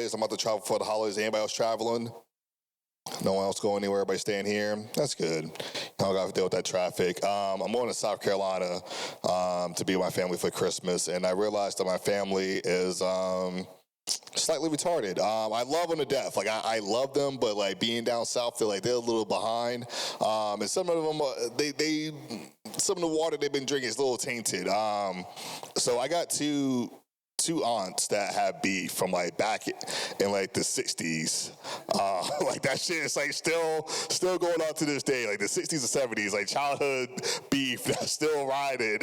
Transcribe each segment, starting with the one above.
holidays. I'm about to travel for the holidays. Anybody else traveling? No one else going anywhere. Everybody staying here. That's good. I don't got to deal with that traffic. I'm going to South Carolina to be with my family for Christmas, and I realized that my family is slightly retarded. I love them to death. Like I love them, but like being down south, they're a little behind. And some of them, some of the water they've been drinking is a little tainted. So I got two aunts that have beef from like back in like the 60s. Like that shit is like still going on to this day. Like the 60s and 70s, like childhood beef that's still riding.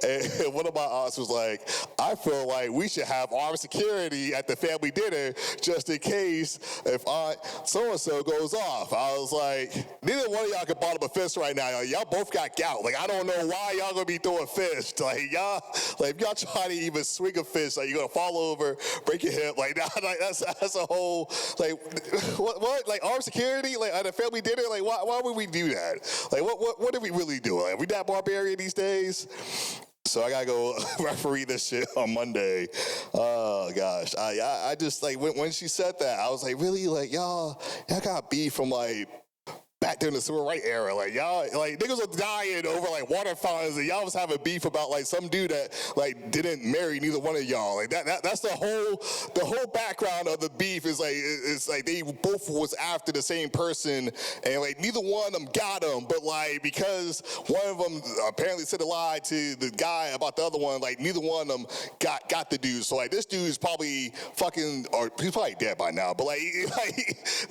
And one of my aunts was like, I feel like we should have armed security at the family dinner just in case if Aunt so-and-so goes off. I was like, neither one of y'all can bottom a fist right now. Y'all both got gout. Like, I don't know why y'all gonna be throwing fists. Like, if y'all try to even swing a fist, like, you're gonna fall over, break your hip. Like, that's a whole, like, what? Like, armed security? Like, at a family dinner? Like, why would we do that? Like, what did we really do? Like, we that barbarian these days? So I gotta go referee this shit on Monday. Oh gosh, I just like when she said that, I was like, really, like y'all got beef from like back during the civil rights era. Like y'all, like niggas were dying over like water fountains, and y'all was having beef about like some dude that like didn't marry neither one of y'all. Like that's the whole background of the beef is like it's like they both was after the same person, and like neither one of them got him, but like because one of them apparently said a lie to the guy about the other one, like neither one of them got the dude. So like this dude is probably fucking, or he's probably dead by now, but like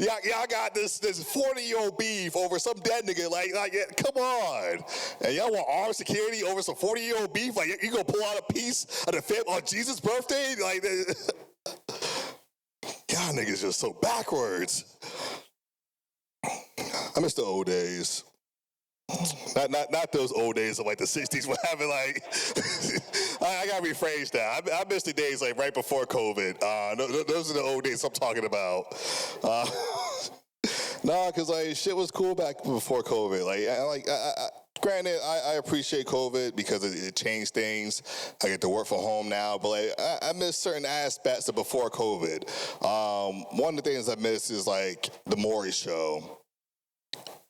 y'all got this 40-year-old beef over some dead nigga, like yeah, come on. And y'all want armed security over some 40-year-old beef? Like you gonna pull out a piece of the fifth on Jesus' birthday? Like y'all niggas just so backwards. I miss the old days. Not those old days of like the 60s when having like I gotta rephrase that. I miss the days like right before COVID. Those are the old days I'm talking about. Nah, cause like shit was cool back before COVID. Granted, I appreciate COVID because it changed things. I get to work from home now, but like I miss certain aspects of before COVID. One of the things I miss is like the Maury show.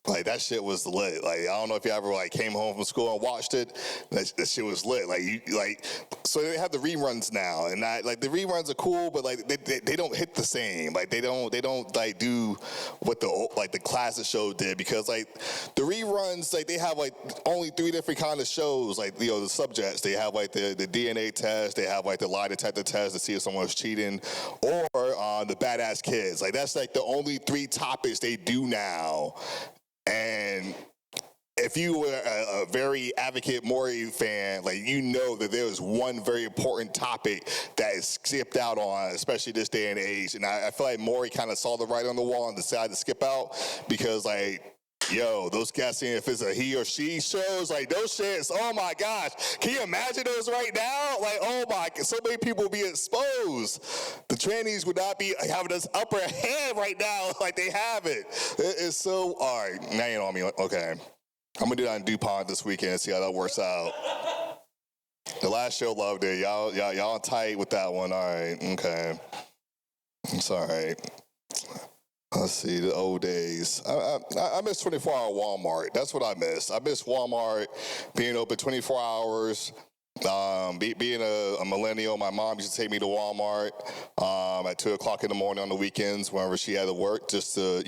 Like that shit was lit. Like I don't know if you ever like came home from school and watched it. That shit was lit. So they have the reruns now, and like the reruns are cool, but like they don't hit the same. Like they don't like do what the classic show did, because like the reruns, like they have like only 3 different kind of shows. Like the subjects, they have like the DNA test, they have like the lie detector test to see if someone's cheating, or the badass kids. Like that's like the only 3 topics they do now. And if you were a very advocate Maury fan, like you know that there was one very important topic that is skipped out on, especially this day and age. And I feel like Maury kind of saw the writing on the wall and decided to skip out because like, yo, those guessing if it's a he or she shows, like those shits, oh my gosh. Can you imagine those right now? Like, oh my, so many people will be exposed. The trannies would not be having this upper hand right now like they have it. It's so, all right, now you know me. Okay. I'm going to do that in DuPont this weekend and see how that works out. The last show loved it. Y'all tight with that one. All right, okay. It's all right. Let's see, the old days. I miss 24-hour Walmart. That's what I miss. I miss Walmart being open 24 hours. Being a millennial, my mom used to take me to Walmart at 2 o'clock in the morning on the weekends whenever she had to work, just to,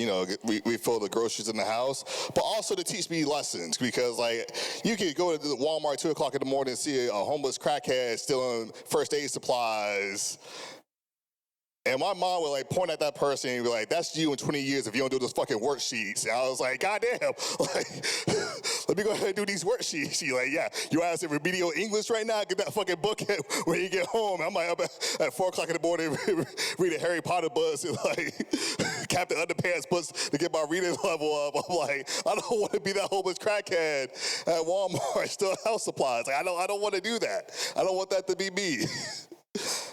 refill the groceries in the house, but also to teach me lessons, because like you could go to the Walmart 2 o'clock in the morning and see a homeless crackhead stealing first aid supplies. And my mom would like point at that person and be like, that's you in 20 years if you don't do those fucking worksheets. And I was like, goddamn, like, let me go ahead and do these worksheets. She like, yeah, you ask in remedial English right now? Get that fucking book when you get home. I'm like up at 4 o'clock in the morning reading Harry Potter books and like Captain Underpants books to get my reading level up. I'm like, I don't want to be that homeless crackhead at Walmart still house supplies. Like, I don't want to do that. I don't want that to be me.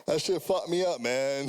That shit fucked me up, man.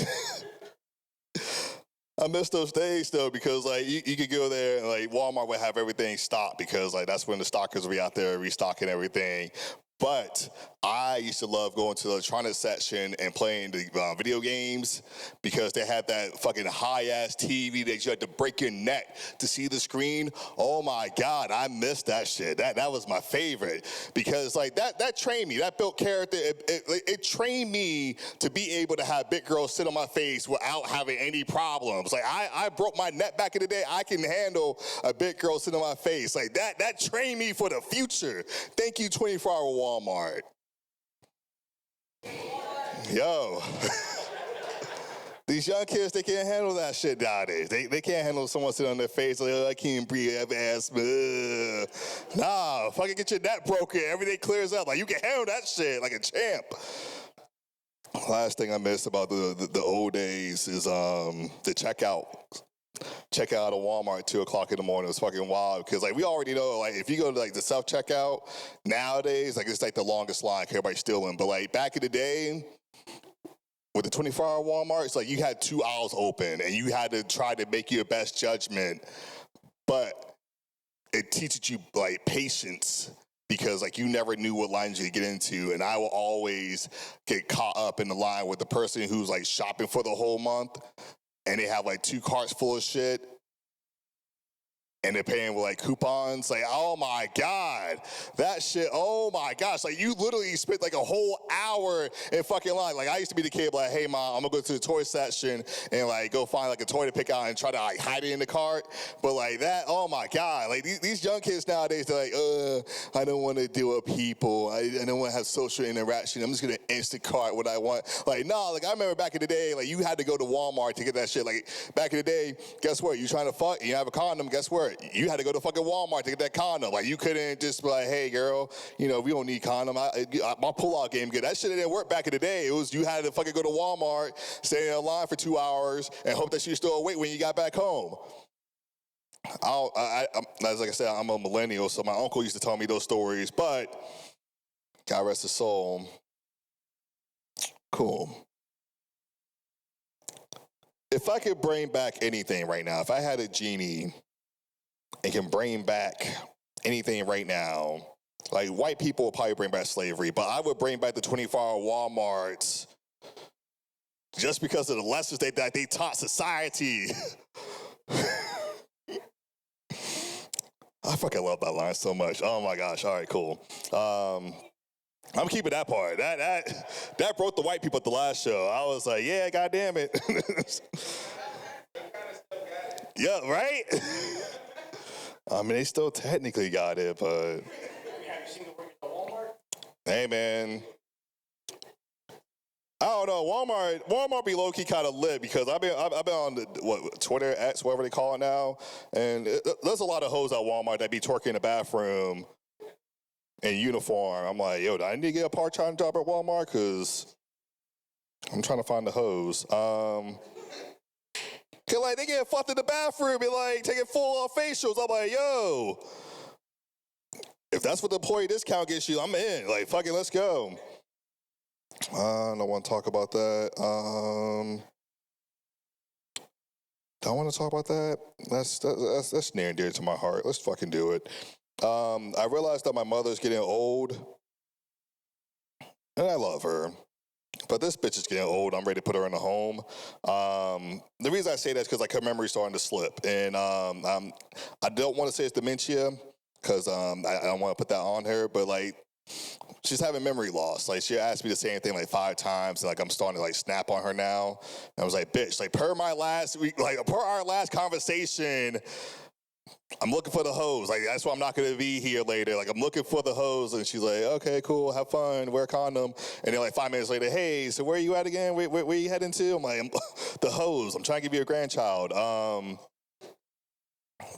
I miss those days though, because like you could go there and like Walmart would have everything stocked, because like that's when the stockers would be out there restocking everything. But I used to love going to the electronics section and playing the video games because they had that fucking high-ass TV that you had to break your neck to see the screen. Oh my God, I missed that shit. That was my favorite because like that trained me. That built character. It trained me to be able to have big girls sit on my face without having any problems. Like I broke my neck back in the day. I can handle a big girl sitting on my face. Like that trained me for the future. Thank you, 24-hour Walmart. Yo. These young kids, they can't handle that shit nowadays. They can't handle someone sitting on their face like, oh, I can't breathe, I have asthma. Nah, fucking get your neck broken. Everything clears up. Like, you can handle that shit like a champ. Last thing I miss about the old days is the checkout. Check out at Walmart at 2 o'clock in the morning. It was fucking wild because like we already know like if you go to like the self checkout nowadays, like it's like the longest line. Everybody's stealing. But like back in the day with the 24-hour Walmart, it's like you had 2 aisles open and you had to try to make your best judgment. But it teaches you like patience because like you never knew what lines you get into, and I will always get caught up in the line with the person who's like shopping for the whole month. And they have like 2 carts full of shit. And they're paying with like coupons. Like, oh my God. That shit, oh my gosh. Like you literally spent like a whole hour in fucking line. Like I used to be the kid like, hey mom, I'm gonna go to the toy section and like go find like a toy to pick out and try to like hide it in the cart. But like that, oh my God. Like these young kids nowadays, they're like, I don't want to deal with people. I don't want to have social interaction. I'm just gonna Instacart what I want. Like, nah, like I remember back in the day, like you had to go to Walmart to get that shit. Like back in the day, guess what? You trying to fuck and you have a condom, guess what? You had to go to fucking Walmart to get that condom. Like, you couldn't just be like, hey, girl, you know, we don't need condom. My pull-out game good. That shit didn't work back in the day. It was you had to fucking go to Walmart, stay in a line for 2 hours, and hope that she was still awake when you got back home. As like I said, I'm a millennial, so my uncle used to tell me those stories, but God rest his soul. Cool. If I could bring back anything right now, if I had a genie and can bring back anything right now, like white people will probably bring back slavery, but I would bring back the 24-hour Walmarts just because of the lessons that they taught society. I fucking love that line so much. Oh my gosh. All right, cool. I'm keeping that part. That broke the white people at the last show. I was like, yeah, goddamn it. Yeah, right? I mean, they still technically got it, but... Have you seen the work at Walmart? Hey, man. I don't know. Walmart be low-key kind of lit because I've been on Twitter, X, whatever they call it now, and there's a lot of hoes at Walmart that be twerking in the bathroom in uniform. I'm like, yo, do I need to get a part-time job at Walmart? Because I'm trying to find the hoes. Cause like they get fucked in the bathroom and like taking full facials. I'm like, yo, if that's what the employee discount gets you, I'm in. Like, fucking, let's go. I don't want to talk about that. Do I want to talk about that? That's near and dear to my heart. Let's fucking do it. I realized that my mother's getting old, and I love her. But this bitch is getting old. I'm ready to put her in a home. The reason I say that is because like her memory's starting to slip, and I don't want to say it's dementia because I don't want to put that on her. But like, she's having memory loss. Like she asked me the same thing like 5 times, and like I'm starting to like snap on her now. And I was like, bitch, like per our last conversation, I'm looking for the hose. Like, that's why I'm not going to be here later. Like, I'm looking for the hose. And she's like, okay, cool. Have fun. Wear a condom. And then like 5 minutes later, hey, so where are you at again? Where are you heading to? I'm like, the hose. I'm trying to give you a grandchild. I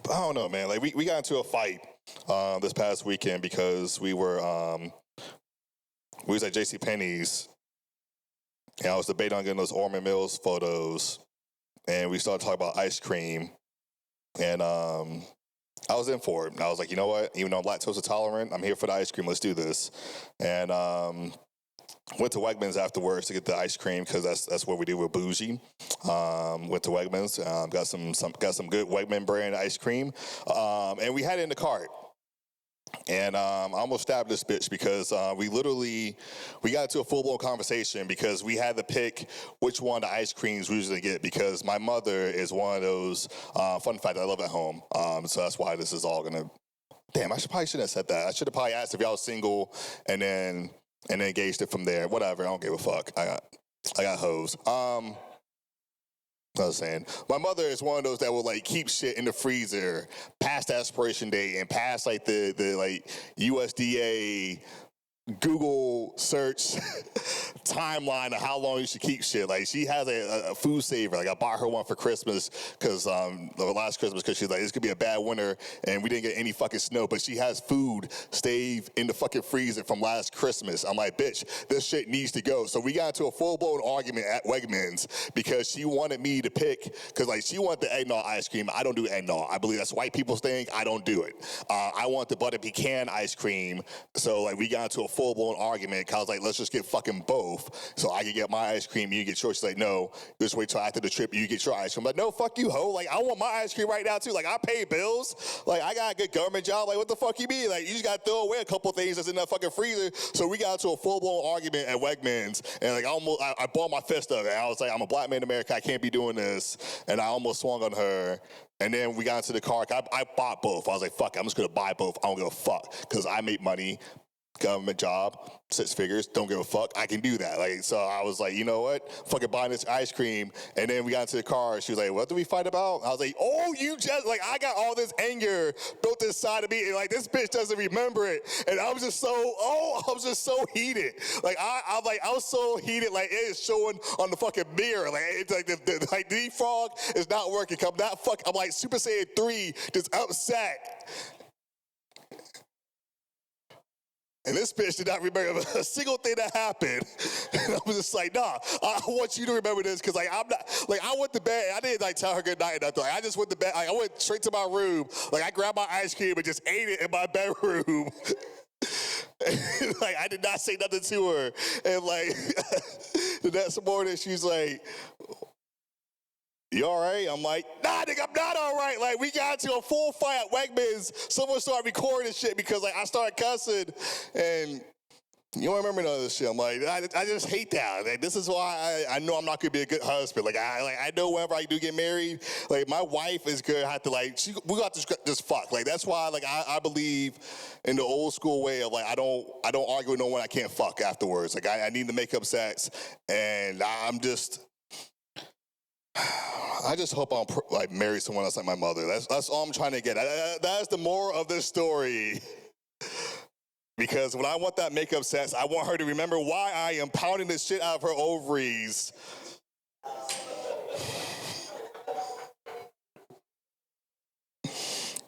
don't know, man. Like, we got into a fight this past weekend because we was at JCPenney's. And I was debating on getting those Ormond Mills photos. And we started talking about ice cream. And I was in for it. And I was like, you know what? Even though I'm lactose intolerant, I'm here for the ice cream. Let's do this. And went to Wegmans afterwards to get the ice cream because that's what we do. We're bougie. Went to Wegmans. Got some good Wegman brand ice cream. And we had it in the cart. And I almost stabbed this bitch because we got into a full-blown conversation because we had to pick which one of the ice creams we usually get because my mother is one of those, fun fact, I live at home. So that's why this is all going to, damn, probably shouldn't have said that. I should have probably asked if y'all was single and then engaged it from there. Whatever, I don't give a fuck. I got hoes. I was saying, my mother is one of those that will like keep shit in the freezer past the expiration date and past like the like USDA Google search timeline of how long you should keep shit. Like she has a food saver. Like I bought her one for Christmas because the last Christmas because she's like it's gonna be a bad winter and we didn't get any fucking snow. But she has food stayed in the fucking freezer from last Christmas. I'm like, bitch, this shit needs to go. So we got into a full blown argument at Wegmans because she wanted me to pick because like she wanted the eggnog ice cream. I don't do eggnog. I believe that's white people's thing. I don't do it. I want the butter pecan ice cream. So like we got into a full-blown argument because I was like, let's just get fucking both so I can get my ice cream, you get yours. She's like, no, just wait till after the trip, you get your ice cream. I'm like, no, fuck you, ho. Like, I want my ice cream right now, too. Like, I pay bills. Like, I got a good government job. Like, what the fuck you mean? Like, you just got to throw away a couple things that's in that fucking freezer. So we got into a full-blown argument at Wegmans, and, like, I bought my fist up. And I was like, I'm a black man in America. I can't be doing this. And I almost swung on her. And then we got into the car. I bought both. I was like, fuck it, I'm just going to buy both. I don't give a fuck because I make money. Government job, 6 figures, don't give a fuck. I can do that. Like, so I was like, you know what? Fucking buying this ice cream. And then we got into the car. She was like, what did we fight about? I was like, oh, you just, like, I got all this anger built inside of me. And, like, this bitch doesn't remember it. And I was just so heated. Like, I was so heated. Like, it is showing on the fucking mirror. Like, it's like, the defrog is not working. I'm like, Super Saiyan 3 just upset. And this bitch did not remember a single thing that happened. And I was just like, nah, I want you to remember this because, like, I'm not, like, I went to bed. I didn't, like, tell her good night or nothing. Like, I just went to bed. Like, I went straight to my room. Like, I grabbed my ice cream and just ate it in my bedroom. And, like, I did not say nothing to her. And, like, the next morning, she's like, you all right? I'm like, nah, nigga, I'm not all right. Like, we got into a full fight at Wegmans. Someone started recording shit because, like, I started cussing. And you don't remember none of this shit. I'm like, I just hate that. Like, this is why I know I'm not going to be a good husband. Like, I know whenever I do get married, like, my wife is going to have to, like, we got to just fuck. Like, that's why, like, I believe in the old school way of, like, I don't argue with no one I can't fuck afterwards. Like, I need to make up sex. And I just hope I'm like marry someone else like my mother. That's all I'm trying to get. That's the moral of this story. Because when I want that makeup sex, I want her to remember why I am pounding the shit out of her ovaries.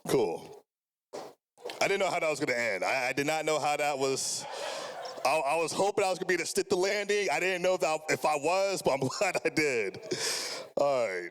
Cool. I didn't know how that was going to end. I did not know how that was. I was hoping I was going to be able to stick the landing. I didn't know if I was, but I'm glad I did. All right.